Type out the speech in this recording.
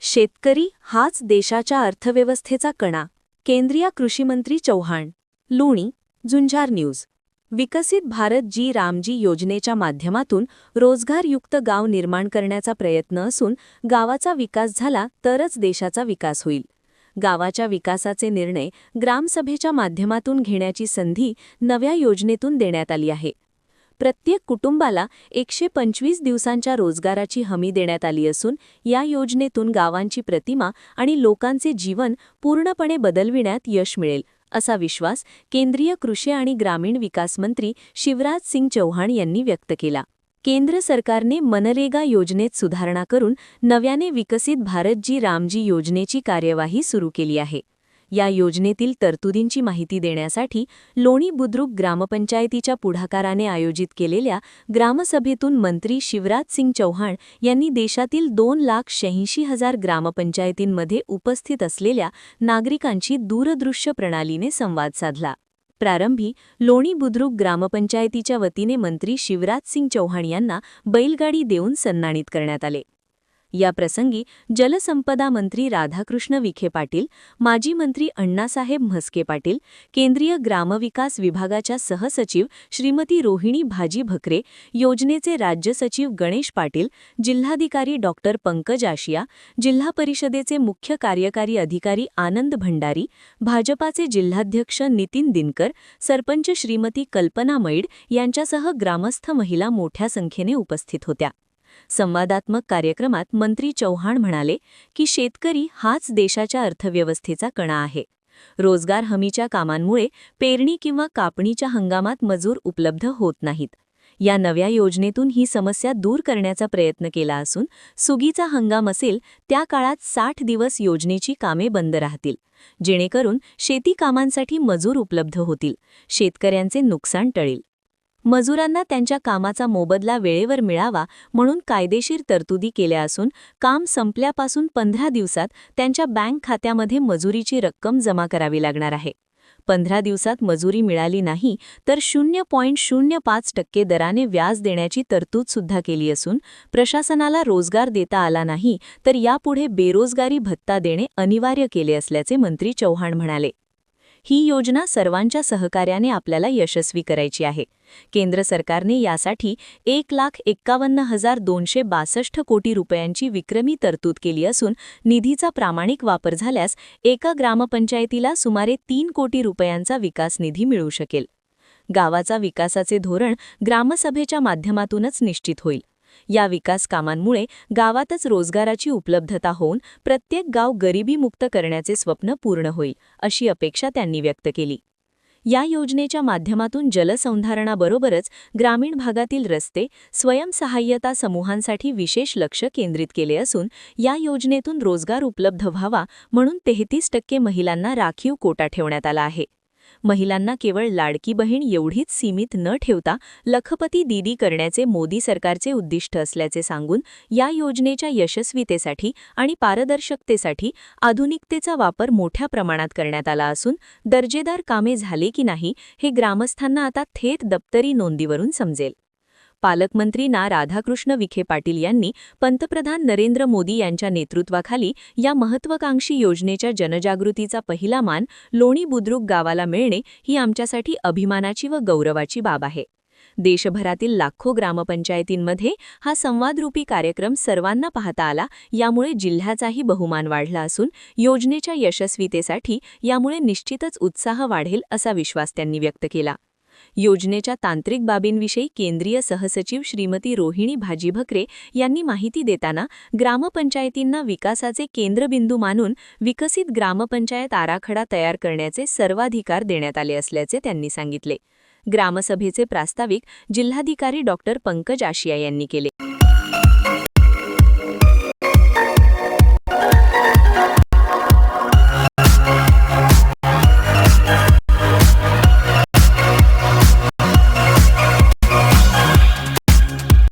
शेतकरी हाच देशाच्या अर्थव्यवस्थेचा कणा. केंद्रीय कृषीमंत्री चौहान. लोणी, झुंझार न्यूज. विकसित भारत जी रामजी योजनेच्या माध्यमातून रोजगारयुक्त गाव निर्माण करण्याचा प्रयत्न असून गावाचा विकास झाला तरच देशाचा विकास होईल. गावाच्या विकासाचे निर्णय ग्रामसभेच्या माध्यमातून घेण्याची संधी नव्या योजनेतून देण्यात आली आहे. प्रत्येक कुटुंबाला 125 दिवसांच्या रोजगाराची हमी देण्यात आली असून या योजनेतून गावांची प्रतिमा आणि लोकांचे जीवन पूर्णपणे बदलविण्यात यश मिळेल, असा विश्वास केंद्रीय कृषी आणि ग्रामीण विकास मंत्री शिवराज सिंग चौहान यांनी व्यक्त केला. केंद्र सरकारने मनरेगा योजनेत सुधारणा करून नव्याने विकसित भारत जी रामजी योजनेची कार्यवाही सुरू केली आहे. या योजनेतील तरतुदींची माहिती देण्यासाठी लोणी बुद्रुक ग्रामपंचायतीच्या पुढाकाराने आयोजित केलेल्या ग्रामसभेतून मंत्री शिवराज सिंग चौहान यांनी देशातील 2,86,000 ग्रामपंचायतींमध्ये उपस्थित असलेल्या नागरिकांशी दूरदृश्य प्रणालीने संवाद साधला. प्रारंभी लोणी बुद्रुक ग्रामपंचायतीच्या वतीने मंत्री शिवराज सिंग चौहान यांना बैलगाडी देऊन सन्मानित करण्यात आले. या प्रसंगी जलसंपदा मंत्री राधाकृष्ण विखे पाटील, माजी मंत्री अण्णासाहेब म्हस्के पाटील, केंद्रीय ग्रामविकास विभागाच्या सहसचिव श्रीमती रोहिणी भाजी भकरे, योजनेचे राज्य सचिव गणेश पाटील, जिल्हाधिकारी डॉक्टर पंकज आशिया, जिल्हा परिषदेचे मुख्य कार्यकारी अधिकारी आनंद भंडारी, भाजपाचे जिल्हाध्यक्ष नितीन दिनकर, सरपंच श्रीमती कल्पना मैड यांच्यासह ग्रामस्थ महिला मोठ्या संख्येने उपस्थित होत्या. संवादात्मक कार्यक्रमात मंत्री चौहान म्हणाले की शेतकरी हाच देशाच्या अर्थव्यवस्थेचा कणा आहे. रोजगार हमीच्या कामांमुळे पेरणी किंवा कापणीच्या हंगामात मजूर उपलब्ध होत नाहीत. या नव्या योजनेतून ही समस्या दूर करण्याचा प्रयत्न केला असून सुगीचा हंगाम असेल त्या काळात 60 दिवस योजनेची कामे बंद राहतील, जेणेकरून शेती कामांसाठी मजूर उपलब्ध होतील, शेतकऱ्यांचे नुकसान टळेल. मजुरांना त्यांच्या कामाचा मोबदला वेळेवर मिळावा म्हणून कायदेशीर तरतुदी केल्या असून काम संपल्यापासून 15 दिवसात त्यांच्या बँक खात्यामध्ये मजुरीची रक्कम जमा करावी लागणार आहे. 15 दिवसात मजुरी मिळाली नाही तर 0.05% दराने व्याज देण्याची तरतूद सुद्धा केली असून प्रशासनाला रोजगार देता आला नाही तर यापुढे बेरोजगारी भत्ता देणे अनिवार्य केले असल्याचे मंत्री चौहान म्हणाले. ही योजना सर्वांच्या सहकार्याने आपल्याला यशस्वी करायची आहे. केंद्र सरकारने यासाठी 1,51,262 कोटी रुपयांची विक्रमी तरतूद केली असून निधीचा प्रामाणिक वापर झाल्यास एका ग्रामपंचायतीला सुमारे 3 कोटी रुपयांचा विकास निधी मिळू शकेल. गावाचा विकासाचे धोरण ग्रामसभेच्या माध्यमातूनच निश्चित होईल. या विकास कामांमुळे गावातच रोजगाराची उपलब्धता होऊन प्रत्येक गाव गरिबीमुक्त करण्याचे स्वप्न पूर्ण होईल, अशी अपेक्षा त्यांनी व्यक्त केली. या योजनेच्या माध्यमातून जलसंधारणाबरोबरच ग्रामीण भागातील रस्ते, स्वयंसहाय्यता समूहांसाठी विशेष लक्ष केंद्रित केले असून या योजनेतून रोजगार उपलब्ध व्हावा म्हणून 33% महिलांना राखीव कोटा ठेवण्यात आला आहे. महिलांना केवळ लाडकी बहीण एवढीच सीमित न ठेवता लखपती दीदी करण्याचे मोदी सरकारचे उद्दिष्ट असल्याचे सांगून या योजनेच्या यशस्वीतेसाठी आणि पारदर्शकतेसाठी आधुनिकतेचा वापर मोठ्या प्रमाणात करण्यात आला असून दर्जेदार कामे झाले की नाही हे ग्रामस्थांना आता थेट दप्तरी नोंदीवरून समजेल. पालकमंत्री राधाकृष्ण विखे पाटील यांनी पंतप्रधान नरेंद्र मोदी यांच्या नेतृत्वाखाली या महत्त्वाकांक्षी योजनेच्या जनजागृतीचा पहिला मान लोणी बुद्रुक गावाला मिळणे ही आमच्यासाठी अभिमानाची व गौरवाची बाब आहे. देशभरातील लाखो ग्रामपंचायतींमध्ये हा संवादरूपी कार्यक्रम सर्वांना पाहता आला, यामुळे जिल्ह्याचाही बहुमान वाढला असून योजनेच्या यशस्वीतेसाठी यामुळे निश्चितच उत्साह वाढेल असा विश्वास त्यांनी व्यक्त केला. योजनेच्या तांत्रिक बाबींविषयी केंद्रीय सहसचिव श्रीमती रोहिणी भाजी भकरे यांनी माहिती देताना ग्रामपंचायतींना विकासाचे केंद्रबिंदू मानून विकसित ग्रामपंचायत आराखडा तयार करण्याचे सर्वाधिकार देण्यात आले असल्याचे त्यांनी सांगितले. ग्रामसभेचे प्रास्ताविक जिल्हाधिकारी डॉक्टर पंकज आशिया यांनी केले.